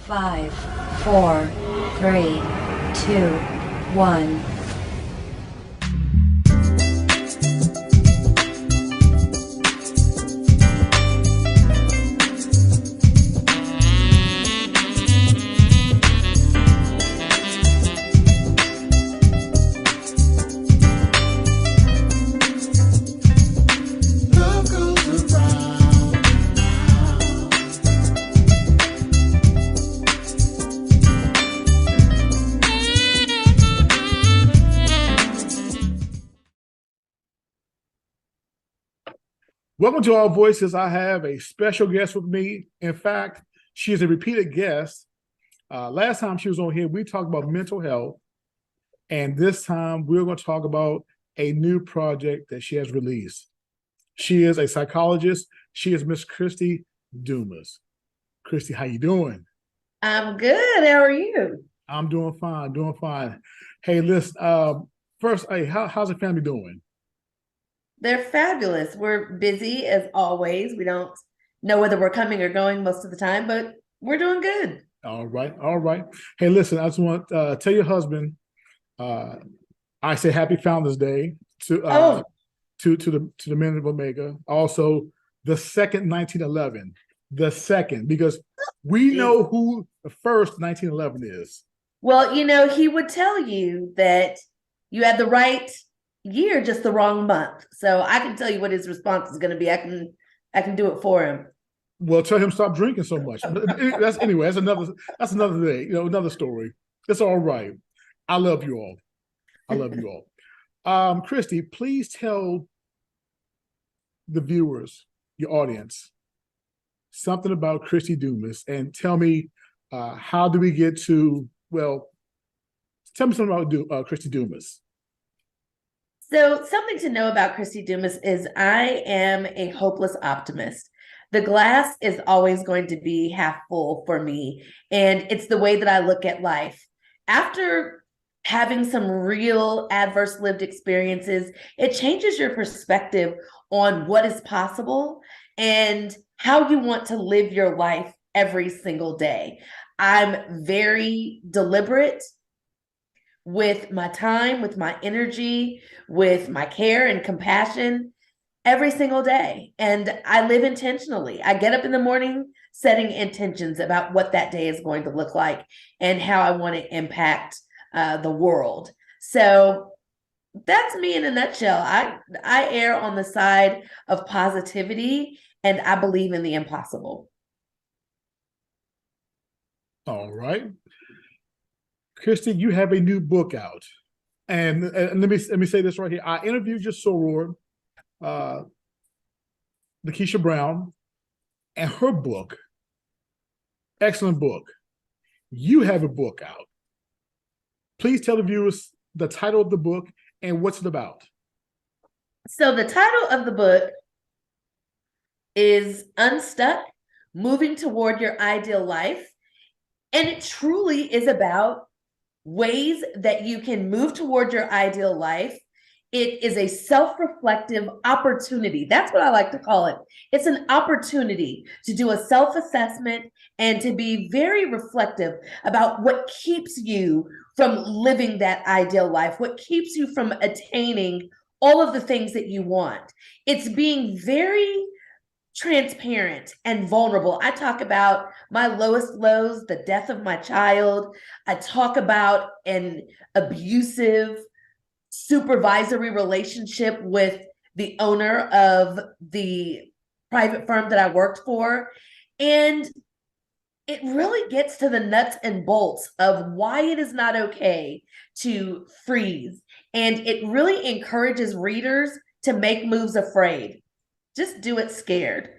Five, four, three, two, one. Love goes around. Welcome to Our Voices. I have a special guest with me. In fact, she is a repeated guest. Last time she was on here, we talked about mental health. And this time we're going to talk about a new project that she has released. She is a psychologist. She is Miss Kristie Dumas. Kristie, how you doing? I'm good. How are you? I'm doing fine, doing fine. Hey, listen, first, hey, how's the family doing? They're fabulous. We're busy as always. We don't know whether we're coming or going most of the time, but we're doing good. All right, all right. Hey, listen, I just want to tell your husband, I say Happy Founders Day to Oh, the men of Omega. Also, the second 1911, the second, because we geez. know who the first 1911 is. Well, he would tell you that you had the right year, just the wrong month. So I can tell you what his response is going to be. I can do it for him. Well, tell him stop drinking so much. That's anyway. That's another day. Another story. It's all right. I love you all. I love you all. Kristie, please tell the viewers, your audience, something about Kristie Dumas, and tell me how do we get to, well, tell me something about Kristie Dumas. So something to know about Kristie Dumas is I am a hopeless optimist. The glass is always going to be half full for me, and it's the way that I look at life. After having some real adverse lived experiences, it changes your perspective on what is possible and how you want to live your life every single day. I'm very deliberate with my time, with my energy, with my care and compassion every single day. And I live intentionally. I get up in the morning setting intentions about what that day is going to look like and how I want to impact the world. So that's me in a nutshell. I err on the side of positivity, and I believe in the impossible. All right. Kristie, you have a new book out. And let me say this right here. I interviewed your soror, Lakeisha Brown, and her book, excellent book. You have a book out. Please tell the viewers the title of the book and what's it about. So the title of the book is Unstuck, Moving Toward Your Ideal Life. And it truly is about ways that you can move toward your ideal life. It is a self-reflective opportunity. That's what I like to call it. It's an opportunity to do a self-assessment and to be very reflective about what keeps you from living that ideal life, what keeps you from attaining all of the things that you want. It's being very transparent and vulnerable. I talk about my lowest lows, the death of my child. I talk about an abusive supervisory relationship with the owner of the private firm that I worked for. And it really gets to the nuts and bolts of why it is not okay to freeze. And it really encourages readers to make moves afraid. Just do it scared.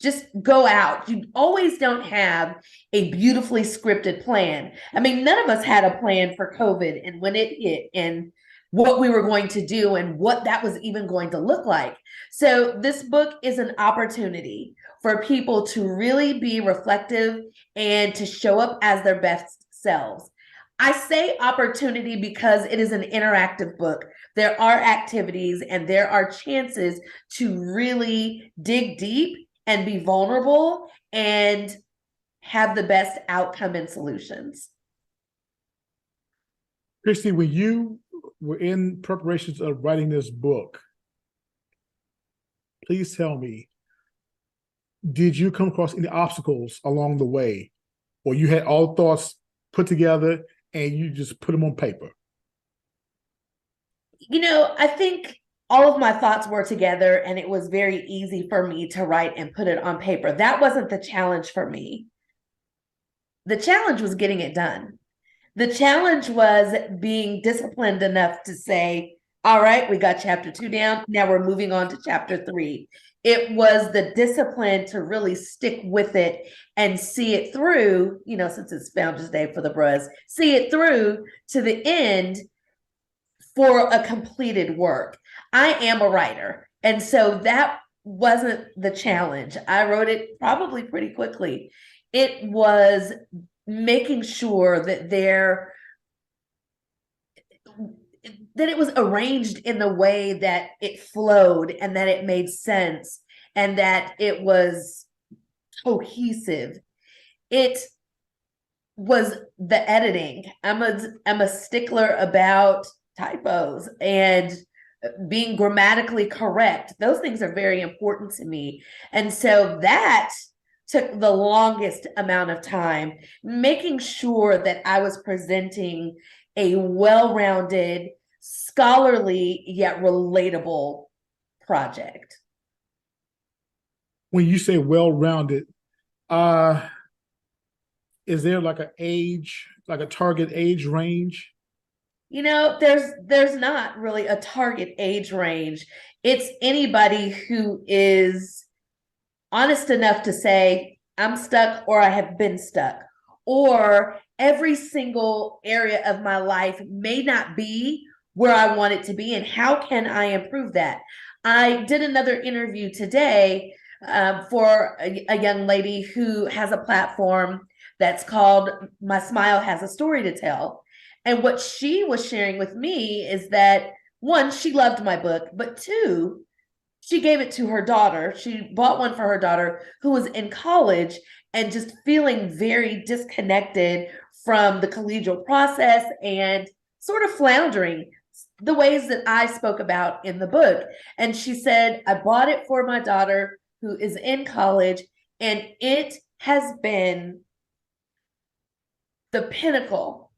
Just go out. You always don't have a beautifully scripted plan. I mean, none of us had a plan for COVID and when it hit and what we were going to do and what that was even going to look like. So this book is an opportunity for people to really be reflective and to show up as their best selves. I say opportunity because it is an interactive book. There are activities and there are chances to really dig deep and be vulnerable and have the best outcome and solutions. Kristie, when you were in preparations of writing this book, please tell me, did you come across any obstacles along the way, or you had all thoughts put together and you just put them on paper? I think all of my thoughts were together and it was very easy for me to write and put it on paper. That wasn't the challenge for me. The challenge was getting it done. The challenge was being disciplined enough to say, all right, we got chapter 2 down. Now we're moving on to chapter 3. It was the discipline to really stick with it and see it through, since it's Founders Day for the Bros, see it through to the end for a completed work. I am a writer, and so that wasn't the challenge. I wrote it probably pretty quickly. It was making sure that it was arranged in the way that it flowed and that it made sense and that it was cohesive. It was the editing. I'm a stickler about typos and being grammatically correct. Those things are very important to me. And so that took the longest amount of time, making sure that I was presenting a well-rounded, scholarly, yet relatable project. When you say well-rounded, is there like a target age range? There's not really a target age range. It's anybody who is honest enough to say, I'm stuck or I have been stuck, or every single area of my life may not be where I want it to be, and how can I improve that? I did another interview today for a young lady who has a platform that's called My Smile Has a Story to Tell. And what she was sharing with me is that, one, she loved my book, but two, she gave it to her daughter. She bought one for her daughter who was in college and just feeling very disconnected from the collegial process and sort of floundering the ways that I spoke about in the book. And she said, I bought it for my daughter who is in college, and it has been the pinnacle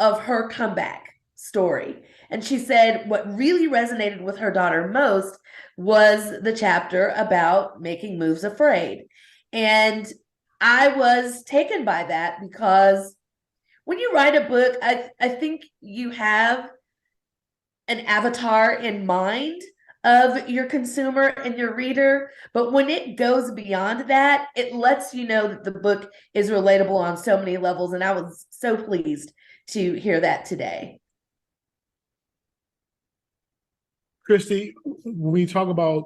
of her comeback story. And she said what really resonated with her daughter most was the chapter about making moves afraid. And I was taken by that because when you write a book, I think you have an avatar in mind of your consumer and your reader. But when it goes beyond that, it lets you know that the book is relatable on so many levels. And I was so pleased to hear that today. Kristie, when we talk about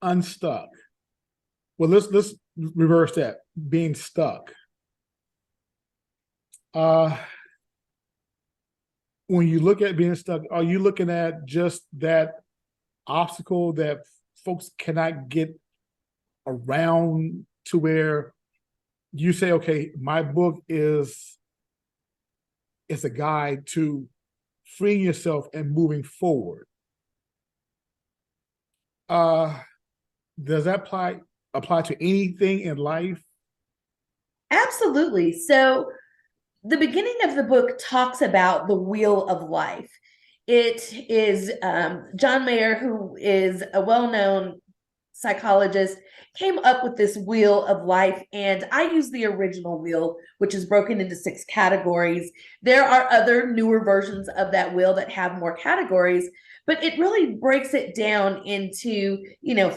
unstuck, well, let's reverse that, being stuck. When you look at being stuck, are you looking at just that obstacle that folks cannot get around, to where you say, okay, my book is a guide to freeing yourself and moving forward? Does that apply to anything in life? Absolutely. So the beginning of the book talks about the wheel of life. It is John Mayer, who is a well-known psychologist, came up with this wheel of life, and I use the original wheel, which is broken into 6 categories. There are other newer versions of that wheel that have more categories, but it really breaks it down into,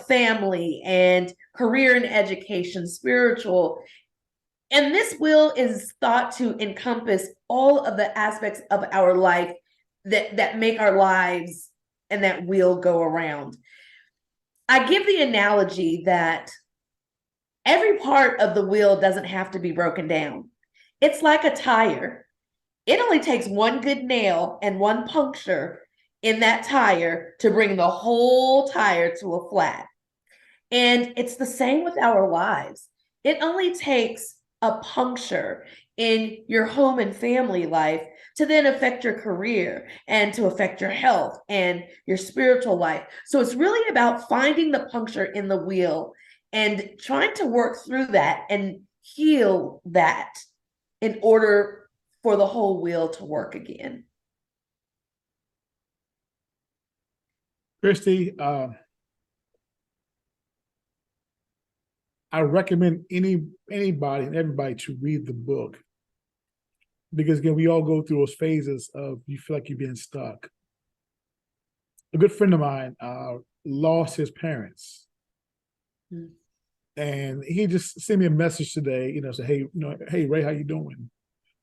family and career and education, spiritual. And this wheel is thought to encompass all of the aspects of our life that make our lives and that wheel go around. I give the analogy that every part of the wheel doesn't have to be broken down. It's like a tire. It only takes one good nail and one puncture in that tire to bring the whole tire to a flat. And it's the same with our lives. It only takes a puncture in your home and family life to then affect your career and to affect your health and your spiritual life. So it's really about finding the puncture in the wheel and trying to work through that and heal that in order for the whole wheel to work again. Kristie, I recommend anybody and everybody to read the book, because again, we all go through those phases of you feel like you're being stuck. A good friend of mine lost his parents, and he just sent me a message today. Say, hey, hey Ray, how you doing?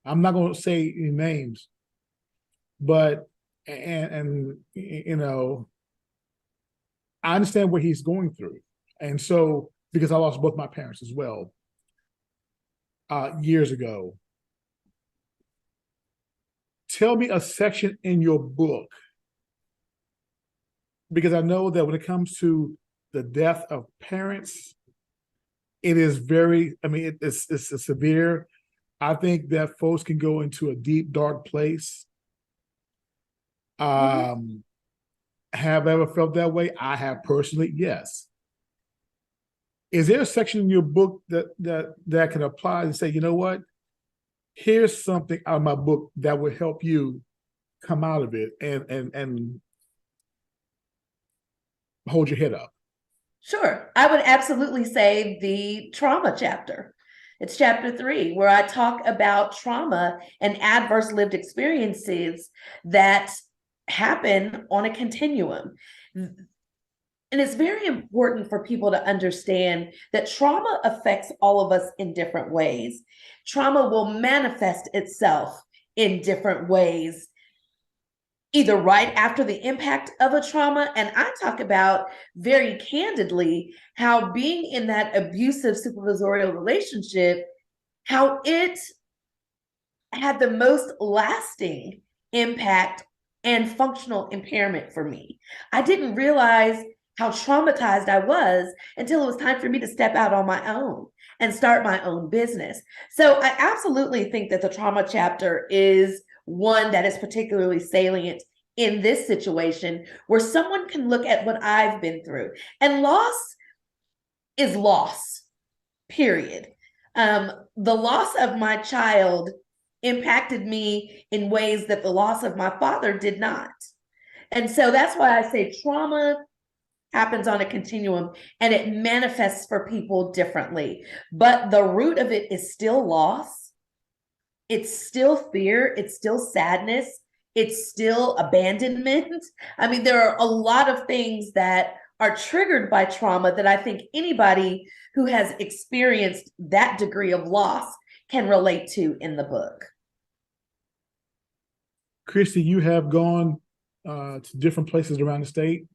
I'm not going to say any names, but and I understand what he's going through, and so because I lost both my parents as well years ago. Tell me a section in your book, because I know that when it comes to the death of parents, it is very, it's severe. I think that folks can go into a deep, dark place. Have I ever felt that way? I have personally, yes. Is there a section in your book that can apply and say, you know what? Here's something out of my book that will help you come out of it and hold your head up? Sure. I would absolutely say the trauma chapter. It's chapter 3, where I talk about trauma and adverse lived experiences that happen on a continuum. And it's very important for people to understand that trauma affects all of us in different ways. Trauma will manifest itself in different ways, either right after the impact of a trauma. And I talk about very candidly how being in that abusive supervisorial relationship, how it had the most lasting impact and functional impairment for me. I didn't realize how traumatized I was until it was time for me to step out on my own and start my own business. So I absolutely think that the trauma chapter is one that is particularly salient in this situation, where someone can look at what I've been through. And loss is loss, period. The loss of my child impacted me in ways that the loss of my father did not. And so that's why I say trauma happens on a continuum and it manifests for people differently. But the root of it is still loss. It's still fear. It's still sadness. It's still abandonment. I mean, there are a lot of things that are triggered by trauma that I think anybody who has experienced that degree of loss can relate to in the book. Kristie, you have gone to different places around the state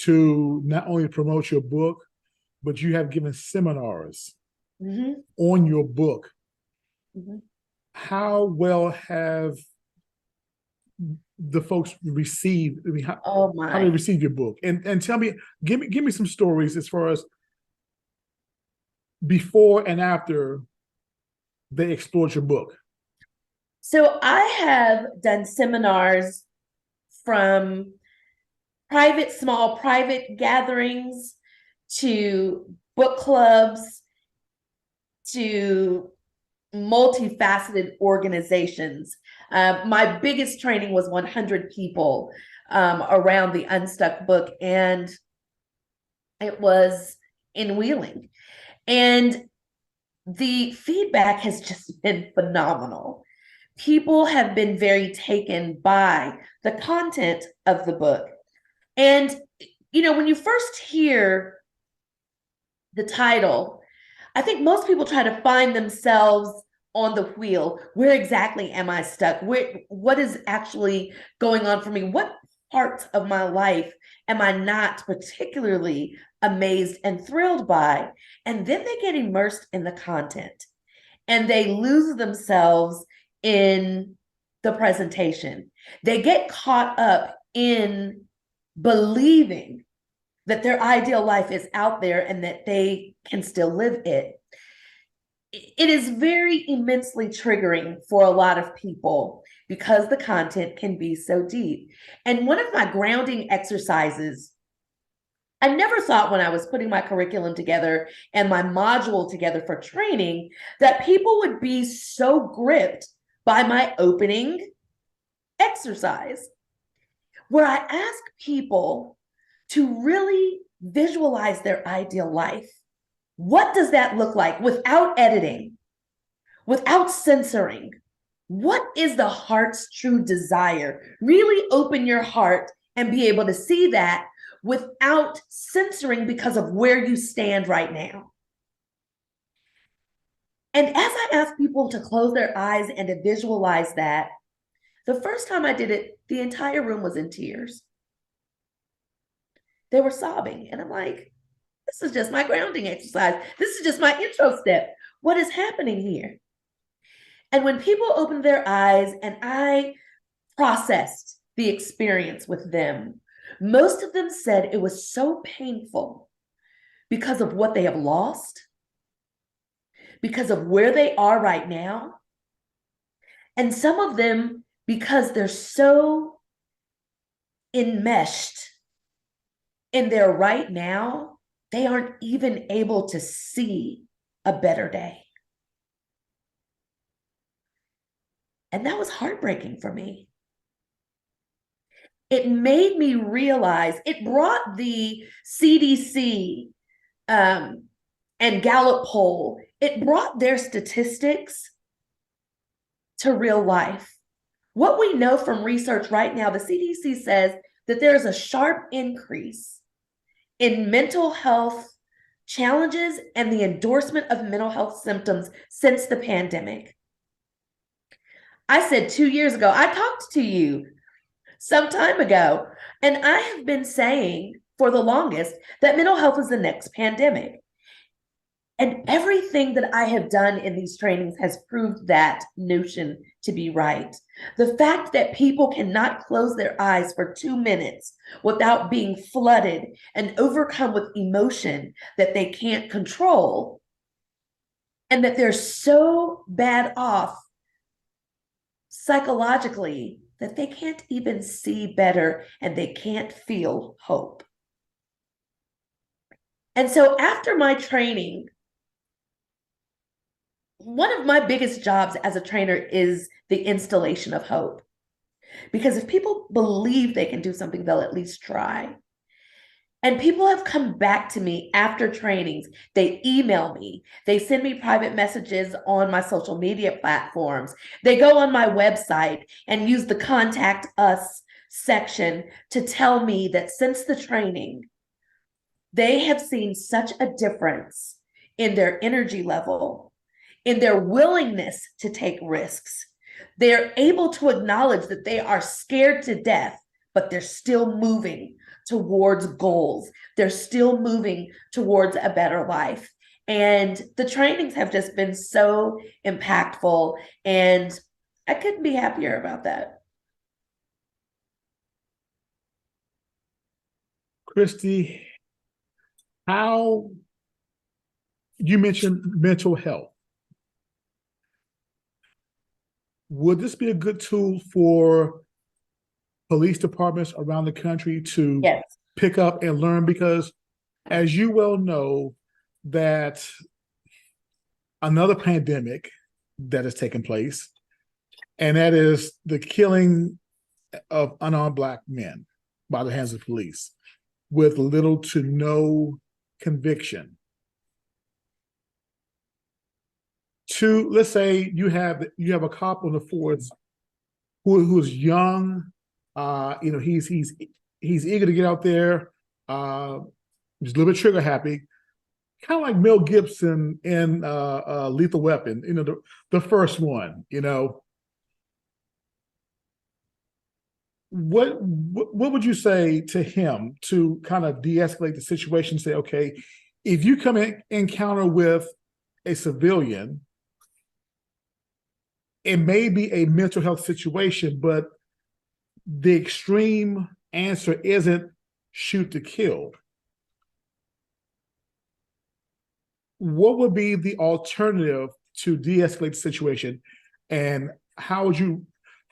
to not only promote your book, but you have given seminars on your book. How well have the folks received? How do they receive your book? And tell me, give me some stories as far as before and after they explored your book. So I have done seminars from small private gatherings to book clubs to multifaceted organizations. My biggest training was 100 people around the Unstuck book, and it was in Wheeling. And the feedback has just been phenomenal. People have been very taken by the content of the book. And, when you first hear the title, I think most people try to find themselves on the wheel. Where exactly am I stuck? What is actually going on for me? What parts of my life am I not particularly amazed and thrilled by? And then they get immersed in the content and they lose themselves in the presentation. They get caught up in believing that their ideal life is out there and that they can still live it. it is very immensely triggering for a lot of people because the content can be so deep. And one of my grounding exercises, I never thought when I was putting my curriculum together and my module together for training that people would be so gripped by my opening exercise, where I ask people to really visualize their ideal life. What does that look like without editing, without censoring? What is the heart's true desire? Really open your heart and be able to see that without censoring because of where you stand right now. And as I ask people to close their eyes and to visualize that, the first time I did it, the entire room was in tears. They were sobbing. And I'm like, this is just my grounding exercise. This is just my intro step. What is happening here? And when people opened their eyes and I processed the experience with them, most of them said it was so painful because of what they have lost, because of where they are right now. And some of them, because they're so enmeshed in their right now, they aren't even able to see a better day. And that was heartbreaking for me. It made me realize, it brought the CDC and Gallup poll, it brought their statistics to real life. What we know from research right now, the CDC says that there's a sharp increase in mental health challenges and the endorsement of mental health symptoms since the pandemic. I said 2 years ago, I talked to you some time ago, and I have been saying for the longest that mental health is the next pandemic. And everything that I have done in these trainings has proved that notion to be right. The fact that people cannot close their eyes for 2 minutes without being flooded and overcome with emotion that they can't control, and that they're so bad off psychologically that they can't even see better and they can't feel hope. And so after my training, one of my biggest jobs as a trainer is the installation of hope. Because if people believe they can do something, they'll at least try. And people have come back to me after trainings. They email me. They send me private messages on my social media platforms. They go on my website and use the Contact Us section to tell me that since the training, they have seen such a difference in their energy level, in their willingness to take risks. They're able to acknowledge that they are scared to death, but they're still moving towards goals. They're still moving towards a better life. And the trainings have just been so impactful, and I couldn't be happier about that. Kristie, how you mentioned mental health. Would this be a good tool for police departments around the country to Yes. pick up and learn? Because as you well know, that another pandemic that has taken place, and that is the killing of unarmed Black men by the hands of police with little to no conviction. Let's say you have a cop on the force who is young, he's eager to get out there, he's a little bit trigger happy, kind of like Mel Gibson in Lethal Weapon, the first one. What would you say to him to kind of de-escalate the situation? Say, okay, if you come in encounter with a civilian, it may be a mental health situation, but the extreme answer isn't shoot to kill. What would be the alternative to de-escalate the situation, and how would you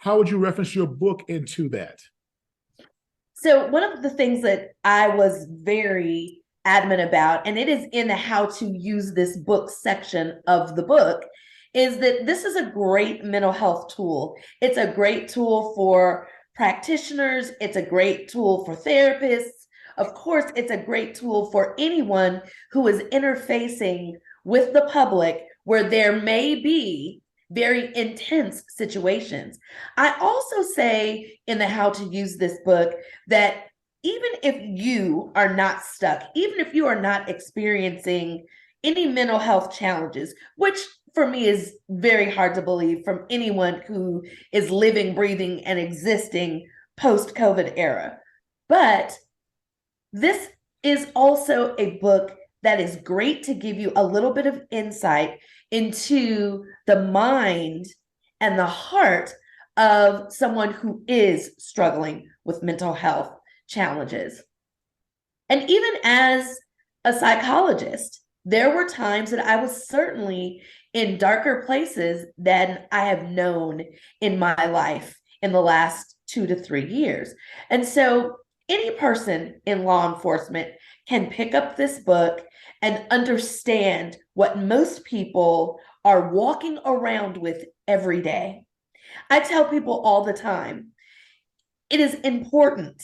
reference your book into that? So one of the things that I was very adamant about, and it is in the how to use this book section of the book, is that this is a great mental health tool. It's a great tool for practitioners. It's a great tool for therapists. Of course, it's a great tool for anyone who is interfacing with the public where there may be very intense situations. I also say in the how to use this book that even if you are not stuck, even if you are not experiencing any mental health challenges, which for me is very hard to believe from anyone who is living, breathing, and existing post-COVID era. But this is also a book that is great to give you a little bit of insight into the mind and the heart of someone who is struggling with mental health challenges. And even as a psychologist, there were times that I was certainly in darker places than I have known in my life in the last 2 to 3 years. And so any person in law enforcement can pick up this book and understand what most people are walking around with every day. I tell people all the time, it is important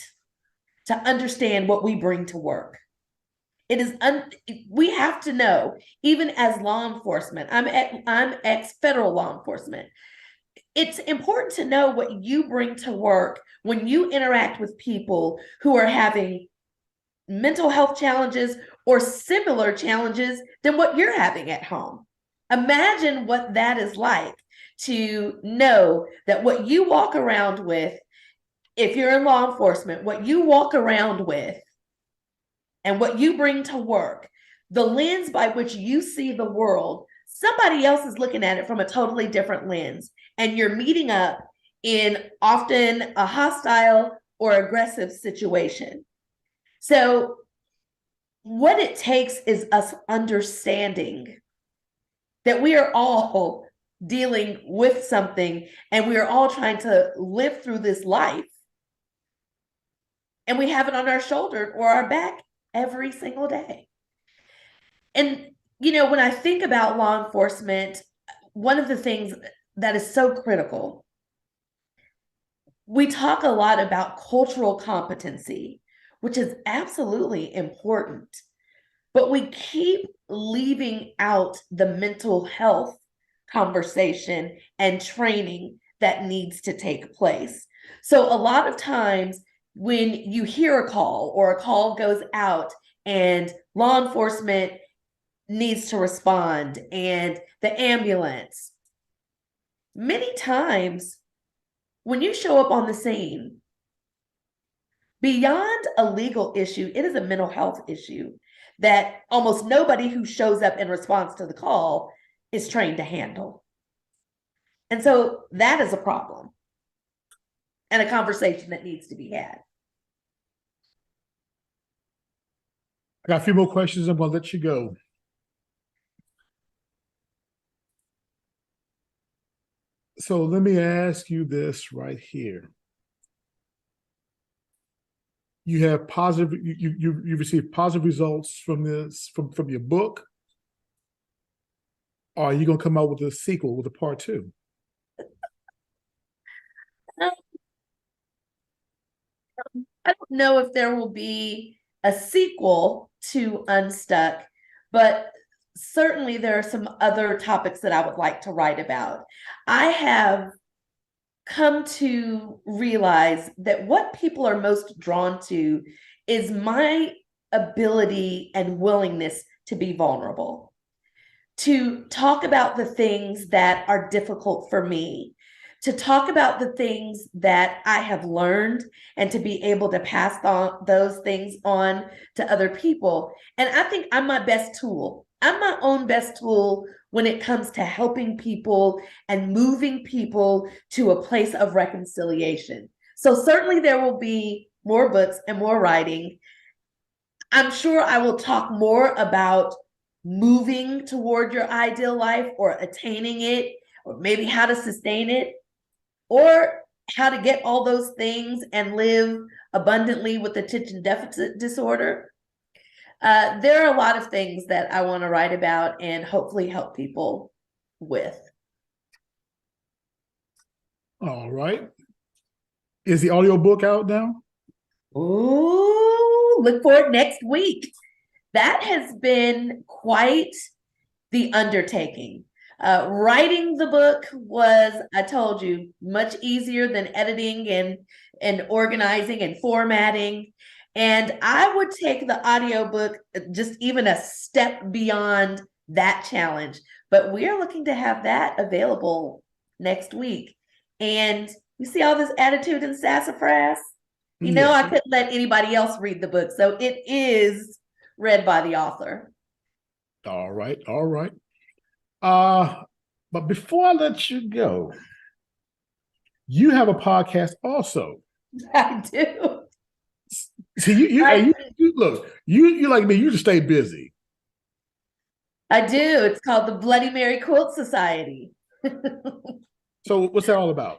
to understand what we bring to work. It is we have to know, even as law enforcement, I'm ex-federal law enforcement. It's important to know what you bring to work when you interact with people who are having mental health challenges or similar challenges than what you're having at home. Imagine what that is like, to know that what you walk around with, if you're in law enforcement, what you walk around with and what you bring to work, the lens by which you see the world, somebody else is looking at it from a totally different lens, and you're meeting up in often a hostile or aggressive situation. So what it takes is us understanding that we are all dealing with something, and we are all trying to live through this life, and we have it on our shoulder or our back every single day. And, you know, when I think about law enforcement, one of the things that is so critical, we talk a lot about cultural competency, which is absolutely important, but we keep leaving out the mental health conversation and training that needs to take place. So a lot of times when you hear a call or a call goes out and law enforcement needs to respond and the ambulance, many times when you show up on the scene, beyond a legal issue, it is a mental health issue that almost nobody who shows up in response to the call is trained to handle. And so that is a problem and a conversation that needs to be had. I got a few more questions. I'm going to let you go. So let me ask you this right here. You have positive, you received positive results from this, from your book. Or are you going to come out with a sequel, with a part 2? I don't know if there will be a sequel to Unstuck, but certainly there are some other topics that I would like to write about. I have come to realize that what people are most drawn to is my ability and willingness to be vulnerable, to talk about the things that are difficult for me, to talk about the things that I have learned, and to be able to pass on those things on to other people. And I think I'm my best tool. I'm my own best tool when it comes to helping people and moving people to a place of reconciliation. So certainly there will be more books and more writing. I'm sure I will talk more about moving toward your ideal life or attaining it, or maybe how to sustain it, or how to get all those things and live abundantly with attention deficit disorder. There are a lot of things that I want to write about and hopefully help people with. All right. Is the audiobook out now? Ooh, look for it next week. That has been quite the undertaking. Writing the book was, I told you, much easier than editing and organizing and formatting. And I would take the audiobook just even a step beyond that challenge. But we are looking to have that available next week. And you see all this attitude and sassafras? You know, I couldn't let anybody else read the book. So it is read by the author. All right. All right. But before I let you go, you have a podcast also. I do. See, you look, you like me, you just stay busy. I do. It's called the Bloody Mary Quilt Society. So what's that all about?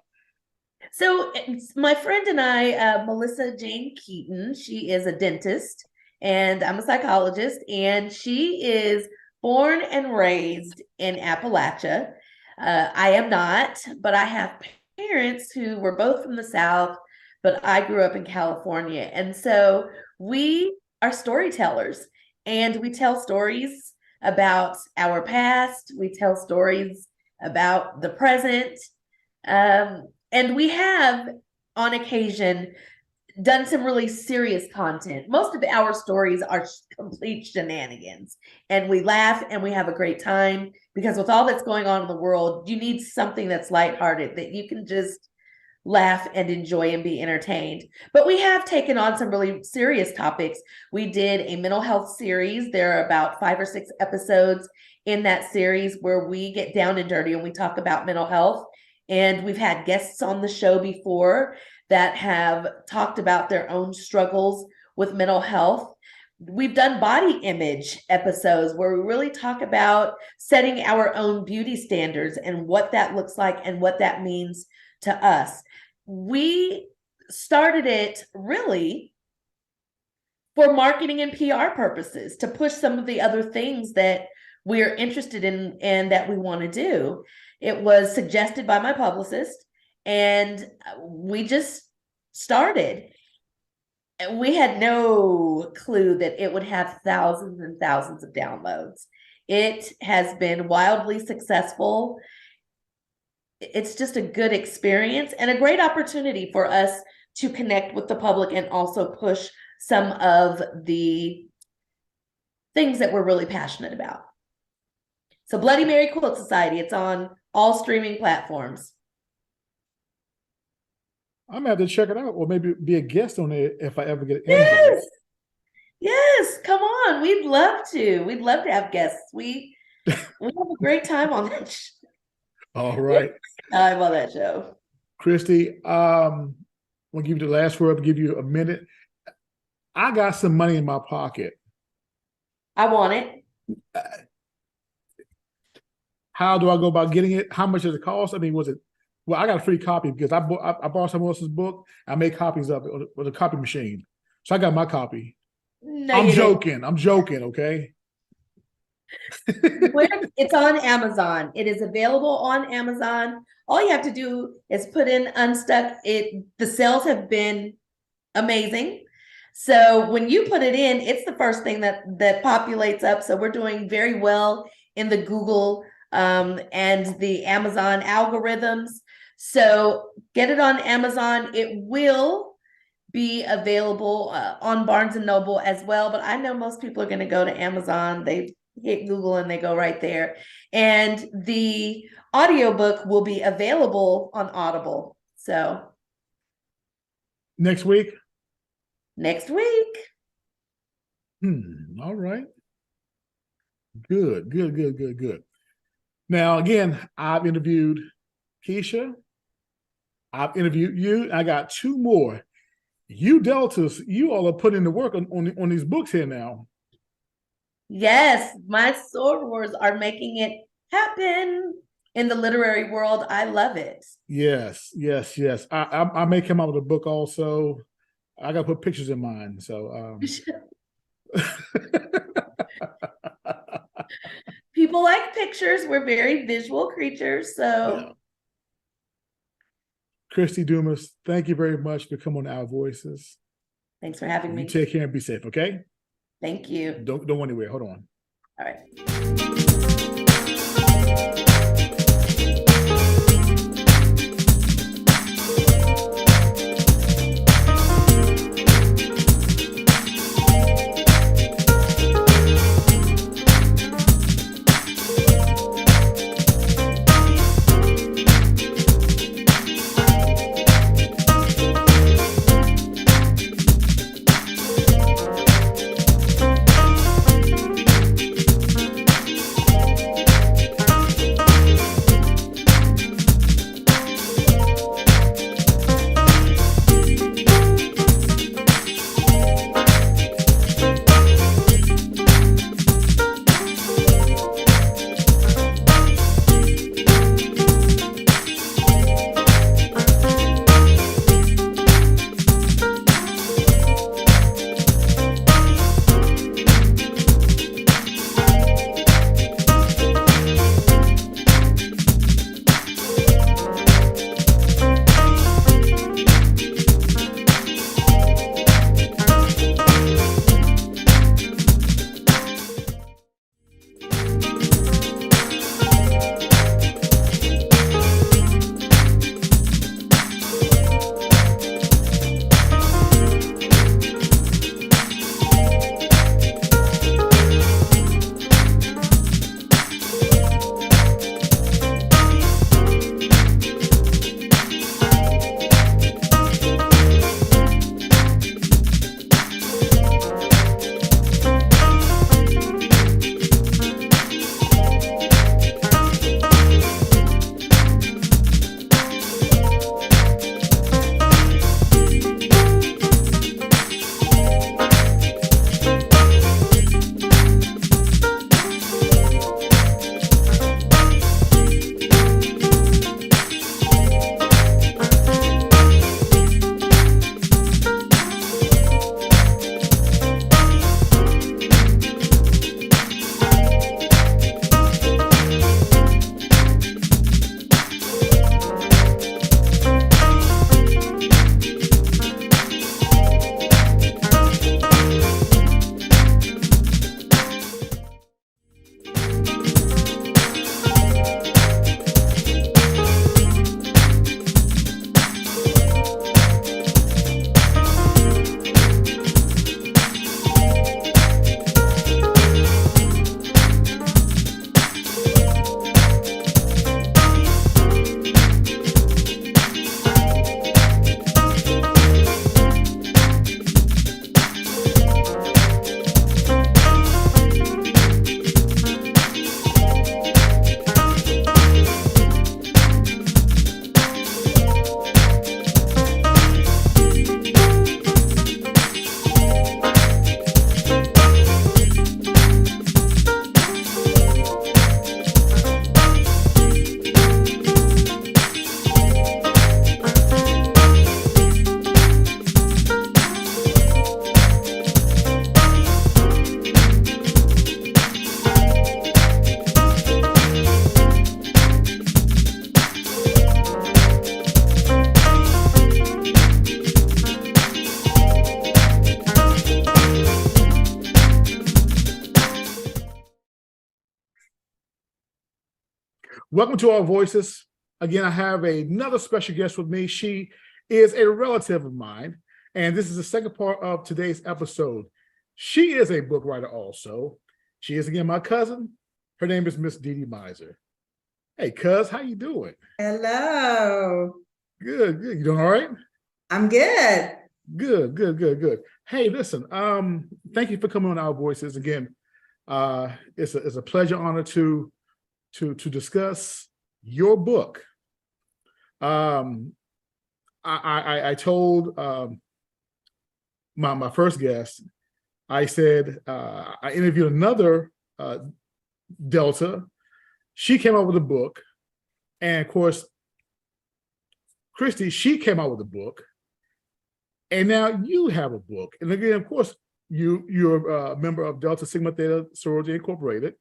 So it's my friend and I, Melissa Jane Keaton, she is a dentist and I'm a psychologist, and she is born and raised in Appalachia. I am not, but I have parents who were both from the South, but I grew up in California. And so we are storytellers, and we tell stories about our past. We tell stories about the present. And we have, on occasion, done some really serious content. Most of our stories are complete shenanigans, and we laugh and we have a great time, because with all that's going on in the world, you need something that's lighthearted that you can just laugh and enjoy and be entertained. But we have taken on some really serious topics. We did a mental health series. There are about 5 or 6 episodes in that series where we get down and dirty and we talk about mental health. And we've had guests on the show before that have talked about their own struggles with mental health. We've done body image episodes where we really talk about setting our own beauty standards and what that looks like and what that means to us. We started it really for marketing and PR purposes, to push some of the other things that we're interested in and that we want to do. It was suggested by my publicist, and we just started. We had no clue that it would have thousands and thousands of downloads. It has been wildly successful. It's just a good experience and a great opportunity for us to connect with the public and also push some of the things that we're really passionate about. So Bloody Mary Quilt Society, it's on all streaming platforms. I'm gonna have to check it out, or maybe be a guest on it if I ever get an invite. Yes, come on. We'd love to. We'd love to have guests. We have a great time on that show. All right. I'm on that show. Kristie, I'm gonna give you the last word. I'll give you a minute. I got some money in my pocket. I want it. How do I go about getting it? How much does it cost? I mean, was it? Well, I got a free copy because I bought someone else's book. I made copies of it with a copy machine, so I got my copy. No, I'm joking. I'm joking. Okay. It's on Amazon. It is available on Amazon. All you have to do is put in Unstuck. The sales have been amazing. So when you put it in, it's the first thing that populates up. So we're doing very well in the Google and the Amazon algorithms. So get it on Amazon. It will be available on Barnes & Noble as well. But I know most people are going to go to Amazon. They hit Google and they go right there. And the audiobook will be available on Audible. So next week? Next week. All right. Good. Now, again, I've interviewed Keisha. I've interviewed you. I got 2 more. You Deltas, you all are putting in the work on these books here now. Yes, my sorors are making it happen in the literary world. I love it. Yes, yes, yes. I may come out with a book also. I got to put pictures in mine. So People like pictures. We're very visual creatures. So yeah. Kristie Dumas, thank you very much for coming on Our Voices. thanks for having You me. take care and be safe, okay? Thank you. Don't go anywhere. Hold on. All right. Welcome to Our Voices. Again, I have another special guest with me. She is a relative of mine, and this is the second part of today's episode. She is a book writer also. She is, again, my cousin. Her name is Miss Dede Miser. Hey, cuz, how you doing? Hello. Good, good. You doing all right? I'm good. Good, good, good, good. Hey, listen, thank you for coming on Our Voices again. It's a pleasure, honor to discuss your book. I told my first guest, I said, I interviewed another Delta. She came out with a book. And of course, Kristie, she came out with a book. And now you have a book. And again, of course, you're a member of Delta Sigma Theta Sorority Incorporated.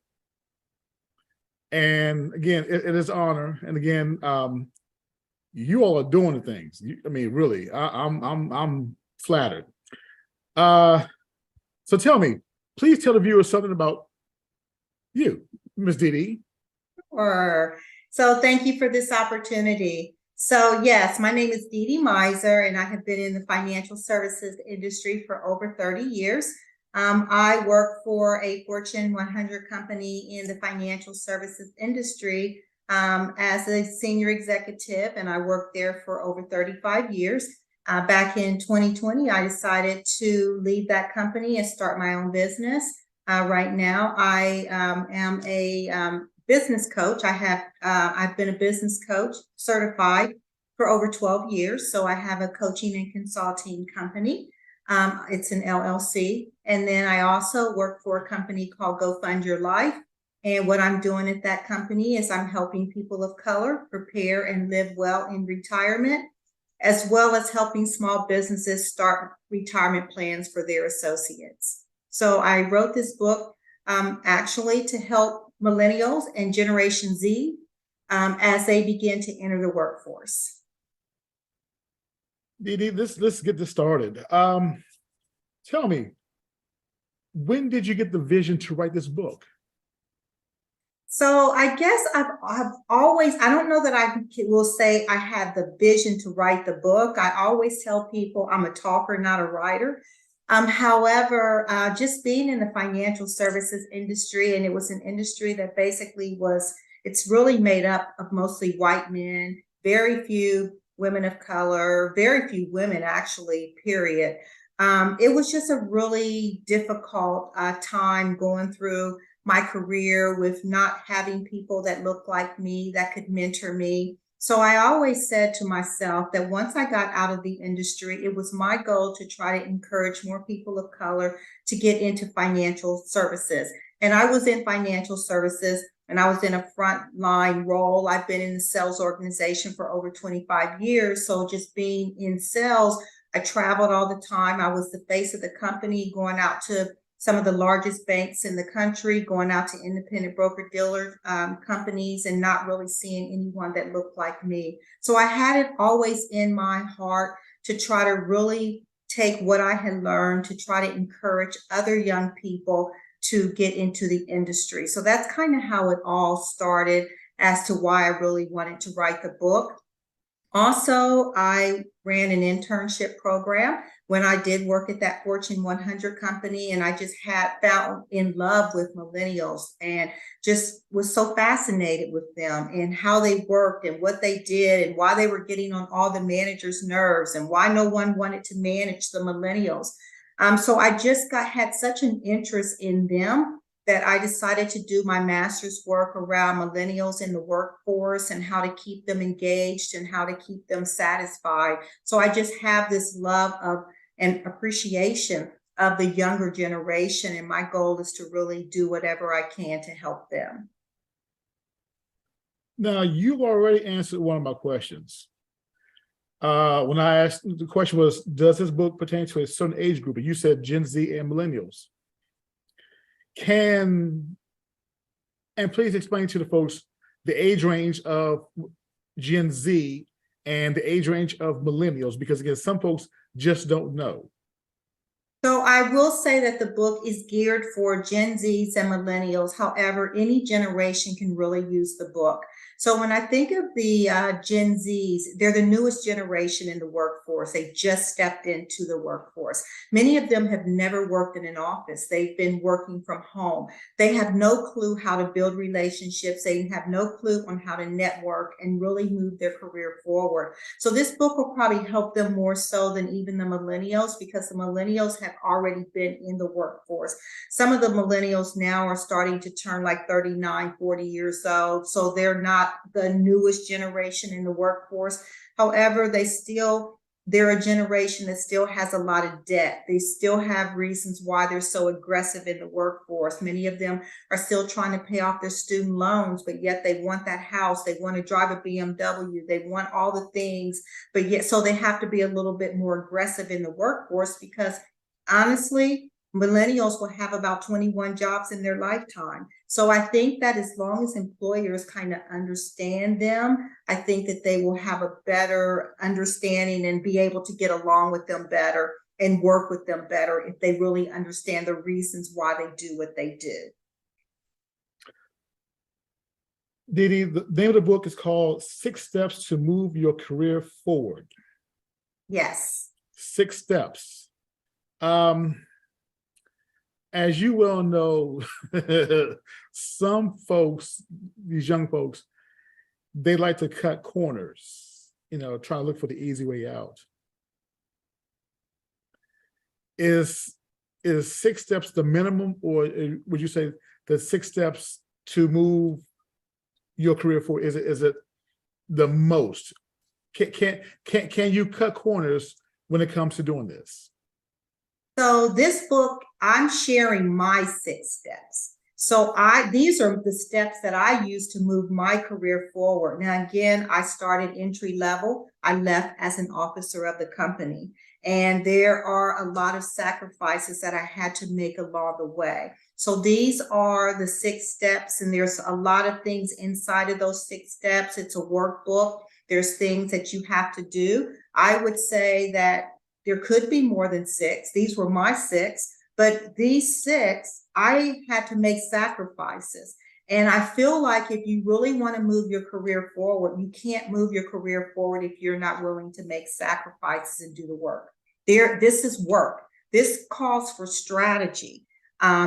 And again, it is honor. And again, you all are doing the things. I mean, really, I'm flattered. So tell me, please tell the viewers something about you, Ms. Dede. Sure. So thank you for this opportunity. So yes, my name is Dede Miser, and I have been in the financial services industry for over 30 years. I work for a Fortune 100 company in the financial services industry as a senior executive, and I worked there for over 35 years. Back in 2020, I decided to leave that company and start my own business. Right now, I am a business coach. I've been a business coach certified for over 12 years. So I have a coaching and consulting company. It's an LLC. And then I also work for a company called Go Fund Your Life. And what I'm doing at that company is I'm helping people of color prepare and live well in retirement, as well as helping small businesses start retirement plans for their associates. So I wrote this book actually to help millennials and Generation Z as they begin to enter the workforce. Dede, let's get this started. Tell me, when did you get the vision to write this book? So I guess I've always, I don't know that I will say I had the vision to write the book. I always tell people I'm a talker, not a writer. However, just being in the financial services industry, and it was an industry that basically it's really made up of mostly white men, very few women of color, very few women actually, period. It was just a really difficult time going through my career with not having people that looked like me that could mentor me. So I always said to myself that once I got out of the industry, it was my goal to try to encourage more people of color to get into financial services. And I was in financial services, and I was in a frontline role. I've been in the sales organization for over 25 years. So just being in sales, I traveled all the time. I was the face of the company, going out to some of the largest banks in the country, going out to independent broker-dealer companies and not really seeing anyone that looked like me. So I had it always in my heart to try to really take what I had learned to try to encourage other young people to get into the industry. So that's kind of how it all started as to why I really wanted to write the book. Also, I ran an internship program when I did work at that Fortune 100 company, and I just fell in love with millennials and just was so fascinated with them and how they worked and what they did and why they were getting on all the managers' nerves and why no one wanted to manage the millennials. So I just had such an interest in them that I decided to do my master's work around millennials in the workforce and how to keep them engaged and how to keep them satisfied. So I just have this love of and appreciation of the younger generation, and my goal is to really do whatever I can to help them. Now, you've already answered one of my questions. When I asked, the question was, does this book pertain to a certain age group? And you said Gen Z and millennials. And please explain to the folks the age range of Gen Z and the age range of millennials, because again, some folks just don't know. So I will say that the book is geared for Gen Zs and millennials. However, any generation can really use the book. So when I think of the Gen Zs, they're the newest generation in the workforce. They just stepped into the workforce. Many of them have never worked in an office. They've been working from home. They have no clue how to build relationships. They have no clue on how to network and really move their career forward. So this book will probably help them more so than even the millennials, because the millennials have already been in the workforce. Some of the millennials now are starting to turn like 39, 40 years old. So they're not the newest generation in the workforce. However, they still they're a generation that still has a lot of debt. They still have reasons why they're so aggressive in the workforce. Many of them are still trying to pay off their student loans, but yet they want that house. They want to drive a BMW. They want all the things, but yet, so they have to be a little bit more aggressive in the workforce because honestly, millennials will have about 21 jobs in their lifetime. So I think that as long as employers kind of understand them, I think that they will have a better understanding and be able to get along with them better and work with them better if they really understand the reasons why they do what they do. Dede, the name of the book is called 6 Steps to Move Your Career Forward. Yes. 6 steps. As you well know, some folks, these young folks, they like to cut corners, try to look for the easy way out. Is 6 steps the minimum, or would you say the 6 steps to move your career forward, is it the most? Can you cut corners when it comes to doing this? So this book, I'm sharing my 6 steps. So these are the steps that I use to move my career forward. Now, again, I started entry level. I left as an officer of the company. And there are a lot of sacrifices that I had to make along the way. So these are the 6 steps, and there's a lot of things inside of those 6 steps. It's a workbook. There's things that you have to do. I would say that there could be more than 6. These were my 6, but these 6, I had to make sacrifices. And I feel like if you really want to move your career forward, you can't move your career forward if you're not willing to make sacrifices and do the work. This is work. This calls for strategy.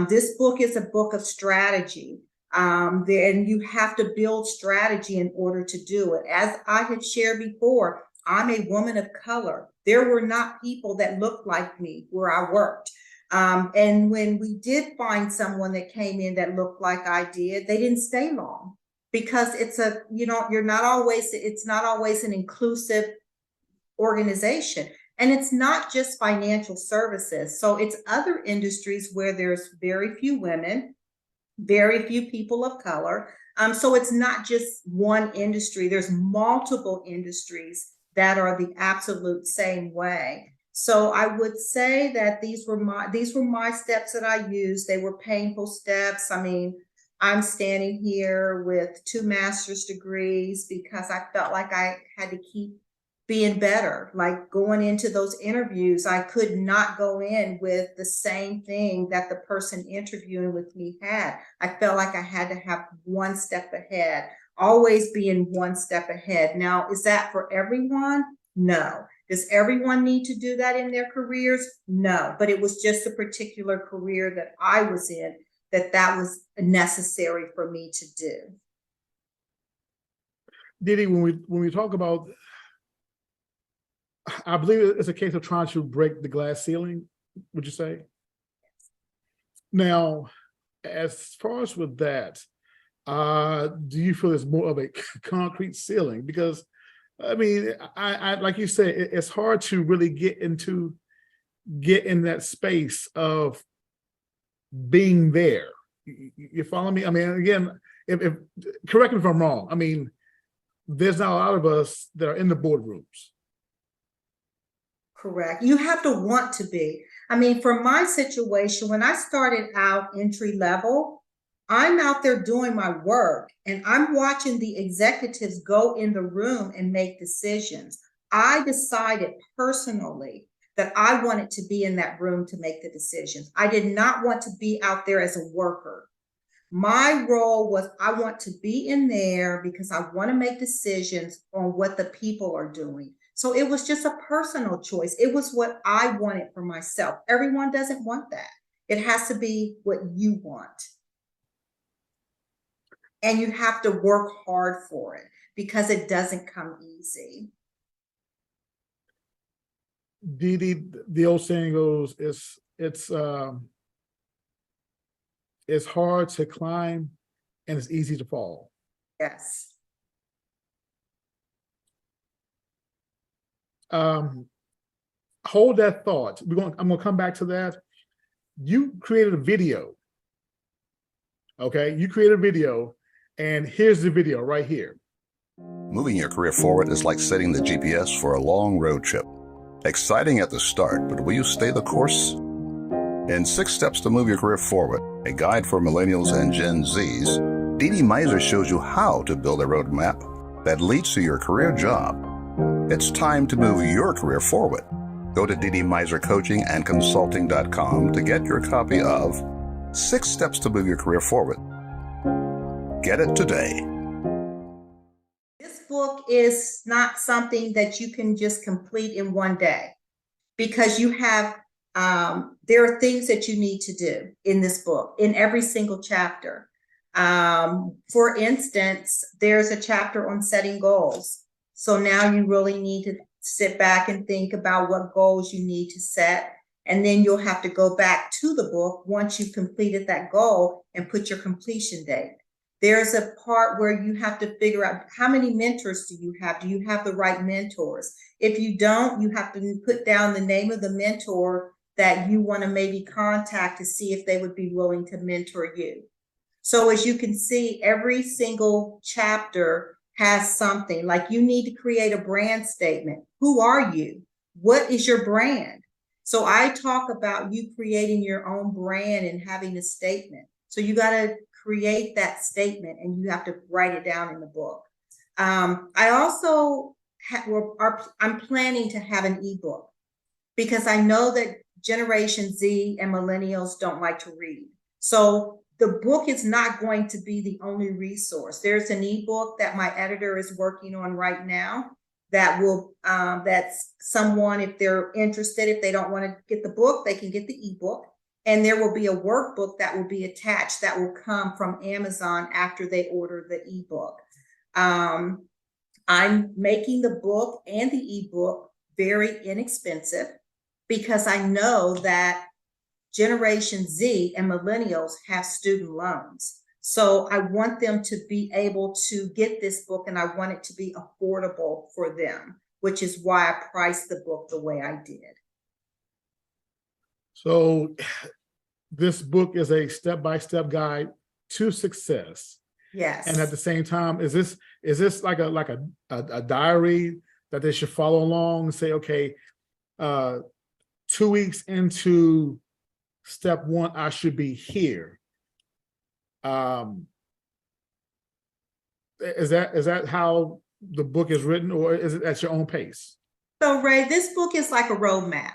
This book is a book of strategy. And you have to build strategy in order to do it. As I had shared before, I'm a woman of color. There were not people that looked like me where I worked. And when we did find someone that came in that looked like I did, they didn't stay long because it's not always an inclusive organization. And it's not just financial services. So it's other industries where there's very few women, very few people of color. So it's not just one industry. There's multiple industries that are the absolute same way. So I would say that these were my steps that I used. They were painful steps. I mean, I'm standing here with 2 master's degrees because I felt like I had to keep being better. Like going into those interviews, I could not go in with the same thing that the person interviewing with me had. I felt like I had to have 1 step ahead, always being 1 step ahead. Now, is that for everyone? No. Does everyone need to do that in their careers? No, but it was just a particular career that I was in that was necessary for me to do. Dede, when we talk about, I believe it's a case of trying to break the glass ceiling, would you say? Now, as far as with that, do you feel it's more of a concrete ceiling? Because I mean, I like you said, it's hard to really get in that space of being there. You follow me? I mean, again, if correct me if I'm wrong. I mean, there's not a lot of us that are in the boardrooms. Correct. You have to want to be. I mean, for my situation, when I started out entry level, I'm out there doing my work and I'm watching the executives go in the room and make decisions. I decided personally that I wanted to be in that room to make the decisions. I did not want to be out there as a worker. My role was I want to be in there because I want to make decisions on what the people are doing. So it was just a personal choice. It was what I wanted for myself. Everyone doesn't want that. It has to be what you want. And you have to work hard for it because it doesn't come easy. The old saying goes, it's hard to climb and it's easy to fall. Yes. hold that thought. I'm going to come back to that. You created a video. Okay, you created a video, and here's the video right here. Moving your career forward is like setting the GPS for a long road trip. Exciting at the start, but will you stay the course? In 6 Steps to Move Your Career Forward, a guide for millennials and Gen Zs, Dede Meiser shows you how to build a roadmap that leads to your career job. It's time to move your career forward. Go to DedeMeiserCoachingAndConsulting.com to get your copy of 6 Steps to Move Your Career Forward. Get it today. This book is not something that you can just complete in one day, because you have, there are things that you need to do in this book, in every single chapter. For instance, there's a chapter on setting goals. So now you really need to sit back and think about what goals you need to set. And then you'll have to go back to the book once you've completed that goal and put your completion date. There's a part where you have to figure out how many mentors do you have? Do you have the right mentors? If you don't, you have to put down the name of the mentor that you want to maybe contact to see if they would be willing to mentor you. So as you can see, every single chapter has something. Like, you need to create a brand statement. Who are you? What is your brand? So I talk about you creating your own brand and having a statement. So you got to create that statement, and you have to write it down in the book. I also I'm planning to have an ebook, because I know that Generation Z and millennials don't like to read. So the book is not going to be the only resource. There's an ebook that my editor is working on right now that will, that's someone, if they're interested, if they don't want to get the book, they can get the ebook. And there will be a workbook that will be attached that will come from Amazon after they order the ebook. I'm making the book and the ebook very inexpensive, because I know that Generation Z and millennials have student loans. So I want them to be able to get this book, and I want it to be affordable for them, which is why I priced the book the way I did. So this book is a step-by-step guide to success. Yes. And at the same time, is this like a diary that they should follow along and say, okay, 2 weeks into step 1, I should be here. Is that how the book is written, or is it at your own pace? So Ray, this book is like a roadmap.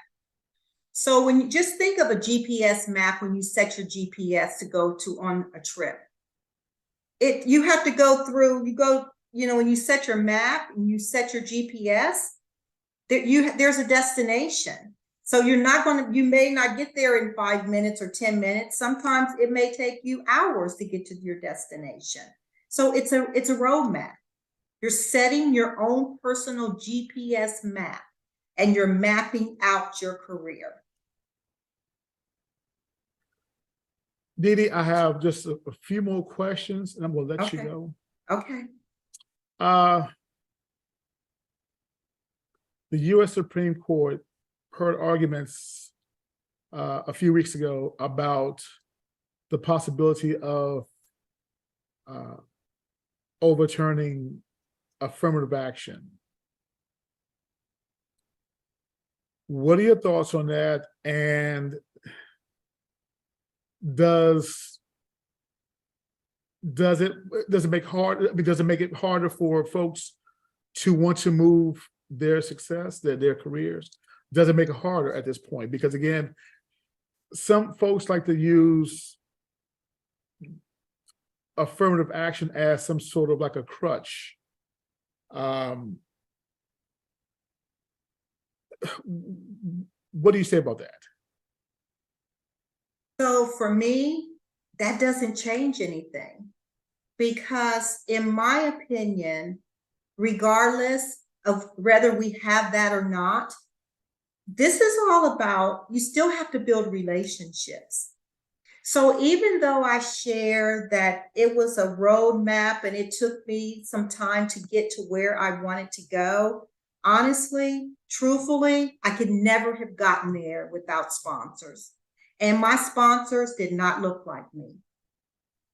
So when you just think of a GPS map, when you set your GPS to go to on a trip, you have to go through, when you set your map and you set your GPS, there's a destination. So you may not get there in 5 minutes or 10 minutes. Sometimes it may take you hours to get to your destination. So it's a roadmap. You're setting your own personal GPS map, and you're mapping out your career. Dede, I have just a few more questions, and I'm going to let you go. Okay. The U.S. Supreme Court heard arguments a few weeks ago about the possibility of overturning affirmative action. What are your thoughts on that? And does it make it harder for folks to want to move their success, their careers? Does it make it harder at this point? Because again, some folks like to use affirmative action as some sort of like a crutch. What do you say about that? So for me, that doesn't change anything, because in my opinion, regardless of whether we have that or not, this is all about, you still have to build relationships. So even though I share that it was a roadmap and it took me some time to get to where I wanted to go, honestly, truthfully, I could never have gotten there without sponsors. And my sponsors did not look like me,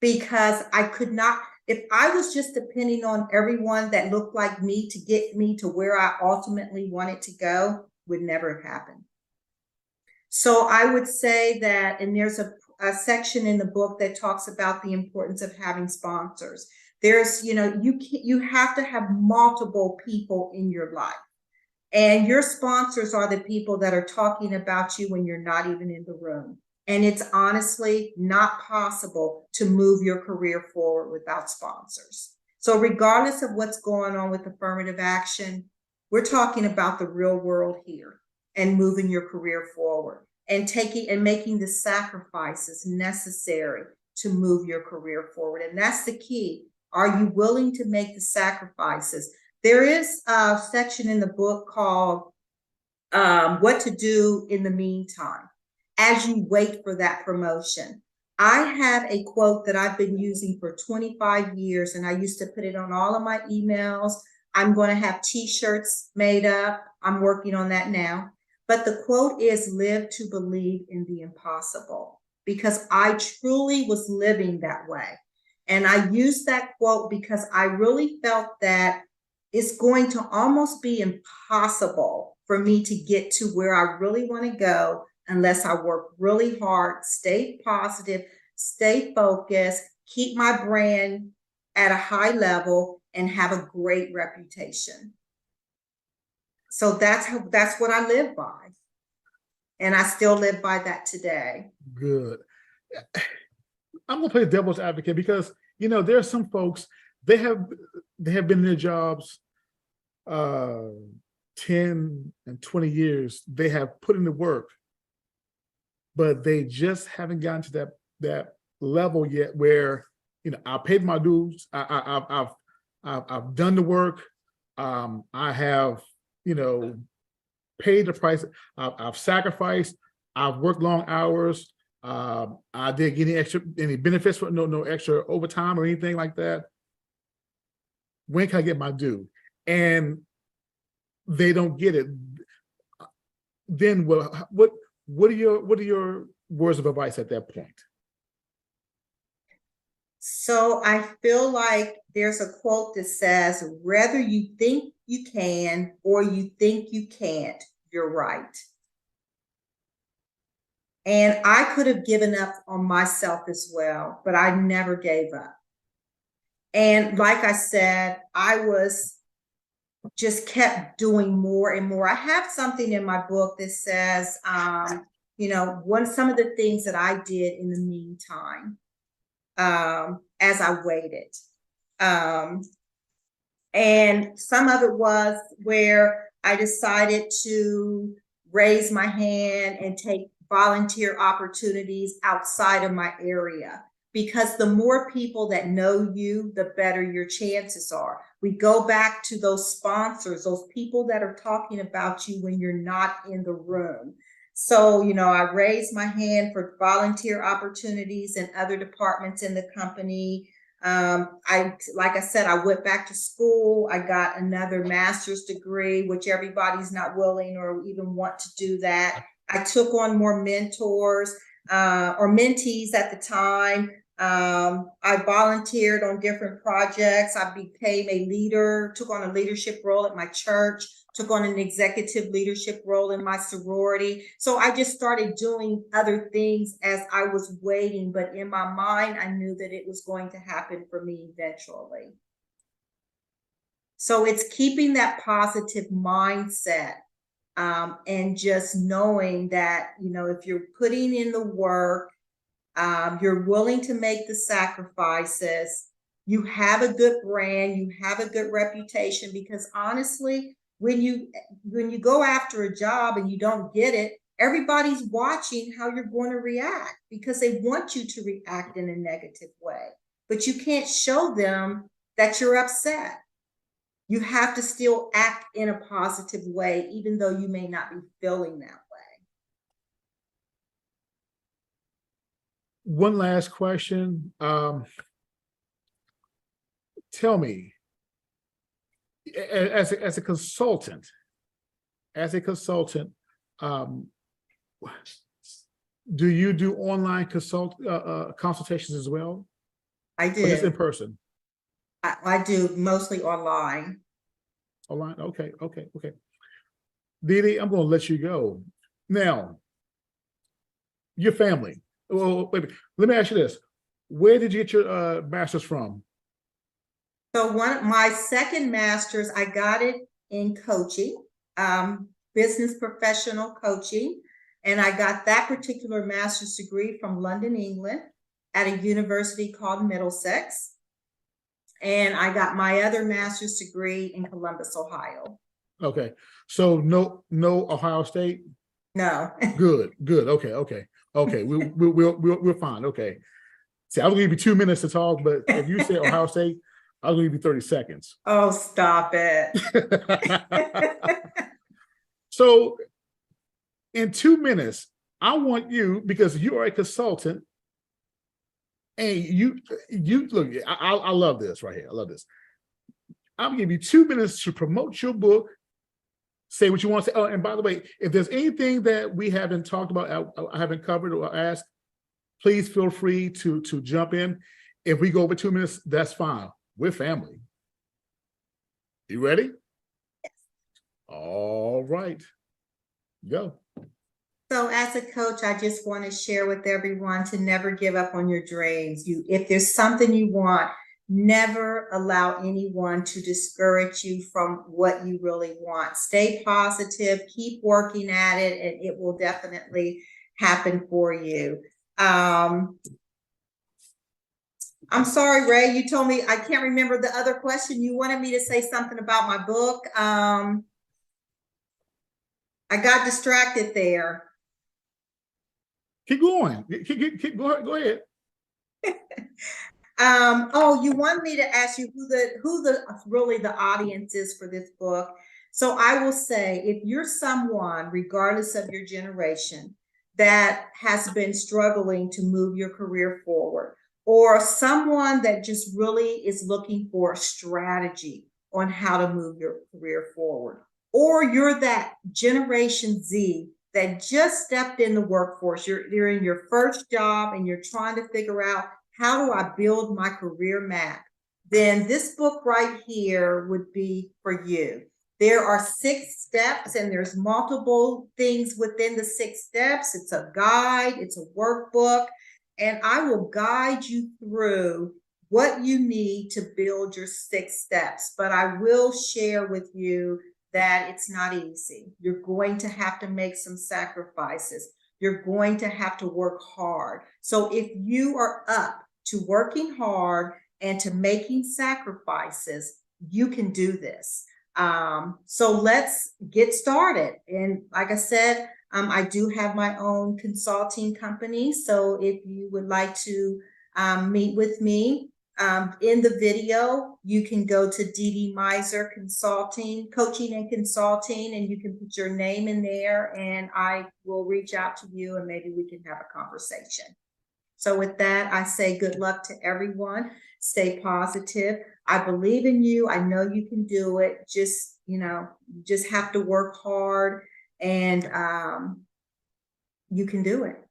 because I could not, if I was just depending on everyone that looked like me to get me to where I ultimately wanted to go, would never have happened. So I would say that, and there's a section in the book that talks about the importance of having sponsors. There's, you have to have multiple people in your life. And your sponsors are the people that are talking about you when you're not even in the room. And it's honestly not possible to move your career forward without sponsors. So regardless of what's going on with affirmative action, we're talking about the real world here and moving your career forward and taking and making the sacrifices necessary to move your career forward. And that's the key. Are you willing to make the sacrifices? There is a section in the book called What to Do in the Meantime, as you wait for that promotion. I have a quote that I've been using for 25 years, and I used to put it on all of my emails. I'm going to have t-shirts made up. I'm working on that now. But the quote is, live to believe in the impossible, because I truly was living that way. And I used that quote because I really felt that it's going to almost be impossible for me to get to where I really want to go unless I work really hard, stay positive, stay focused, keep my brand at a high level, and have a great reputation. So that's what I live by. And I still live by that today. Good. I'm gonna play devil's advocate because there are some folks, they have been in their jobs 10 and 20 years. They have put in the work, but they just haven't gotten to that level yet where I paid my dues. I've done the work. I have paid the price. I've sacrificed. I've worked long hours. I didn't get any benefits for no extra overtime or anything like that. When can I get my due? And they don't get it. Then what are your words of advice at that point? So I feel like there's a quote that says, whether you think you can or you think you can't, you're right. And I could have given up on myself as well, but I never gave up. And like I said, I was just kept doing more and more. I have something in my book that says, some of the things that I did in the meantime, as I waited. And some of it was where I decided to raise my hand and take volunteer opportunities outside of my area, because the more people that know you, the better your chances are. We go back to those sponsors, those people that are talking about you when you're not in the room. So, I raised my hand for volunteer opportunities in other departments in the company. Like I said, I went back to school. I got another master's degree, which everybody's not willing or even want to do that. I took on more mentors or mentees at the time. I volunteered on different projects. I became a leader, took on a leadership role at my church, took on an executive leadership role in my sorority. So I just started doing other things as I was waiting. But in my mind, I knew that it was going to happen for me eventually. So it's keeping that positive mindset. And just knowing that, if you're putting in the work, you're willing to make the sacrifices, you have a good brand, you have a good reputation, because honestly, when you go after a job and you don't get it, everybody's watching how you're going to react, because they want you to react in a negative way, but you can't show them that you're upset. You have to still act in a positive way, even though you may not be feeling that way. One last question. Tell me, as a consultant, do you do online consultations as well? I Or just in do. person? I do mostly online. Online? Okay. Dede, I'm going to let you go. Now, your family. Well, wait, let me ask you this. Where did you get your master's from? So my second master's, I got it in coaching, business professional coaching. And I got that particular master's degree from London, England, at a university called Middlesex. And I got my other master's degree in Columbus, Ohio. Okay. So no Ohio State? No. Good. Okay. We're fine. Okay. See, I was gonna give you 2 minutes to talk, but if you say Ohio State, I was gonna give you 30 seconds. Oh, stop it. So in 2 minutes, I want you, because you are a consultant, and you look, I love this right here. I love this. I'm gonna give you 2 minutes to promote your book, say what you want to say. Oh, and by the way, if there's anything that we haven't talked about, I haven't covered or asked, please feel free to jump in. If we go over 2 minutes, that's fine. We're family. You ready? Yes. All right. Go. So as a coach, I just want to share with everyone to never give up on your dreams. If there's something you want, never allow anyone to discourage you from what you really want. Stay positive, keep working at it, and it will definitely happen for you. I'm sorry, Ray, you told me, I can't remember the other question. You wanted me to say something about my book. I got distracted there. Keep going. Go ahead. Oh, you want me to ask you who really the audience is for this book. So I will say, if you're someone, regardless of your generation, that has been struggling to move your career forward, or someone that just really is looking for a strategy on how to move your career forward, or you're that Generation Z that just stepped in the workforce, you're in your first job and you're trying to figure out, how do I build my career map? Then this book right here would be for you. There are 6 steps and there's multiple things within the 6 steps. It's a guide, it's a workbook, and I will guide you through what you need to build your 6 steps. But I will share with you that it's not easy. You're going to have to make some sacrifices. You're going to have to work hard. So if you are up to working hard and to making sacrifices, you can do this. So let's get started. And like I said, I do have my own consulting company. So if you would like to meet with me, in the video, you can go to Dede Miser Consulting, Coaching and Consulting, and you can put your name in there and I will reach out to you and maybe we can have a conversation. So with that, I say good luck to everyone. Stay positive. I believe in you. I know you can do it. Just, you just have to work hard and you can do it.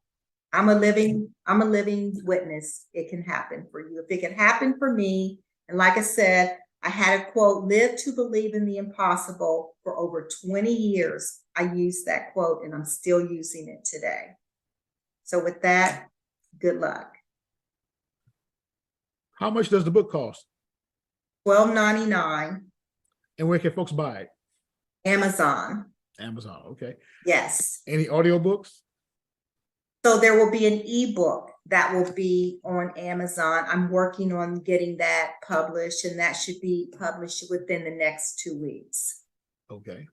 I'm a living witness. It can happen for you. If it can happen for me, and like I said, I had a quote, live to believe in the impossible, for over 20 years. I used that quote and I'm still using it today. So with that, good luck. How much does the book cost? $12.99. And where can folks buy it? Amazon. Amazon, okay. Yes. Any audiobooks? So there will be an ebook that will be on Amazon. I'm working on getting that published, and that should be published within the next 2 weeks. Okay.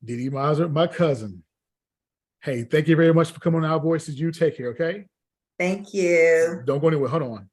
Dede Miser, my cousin. Hey, thank you very much for coming on Our Voices. You take care, okay? Thank you. Don't go anywhere. Hold on.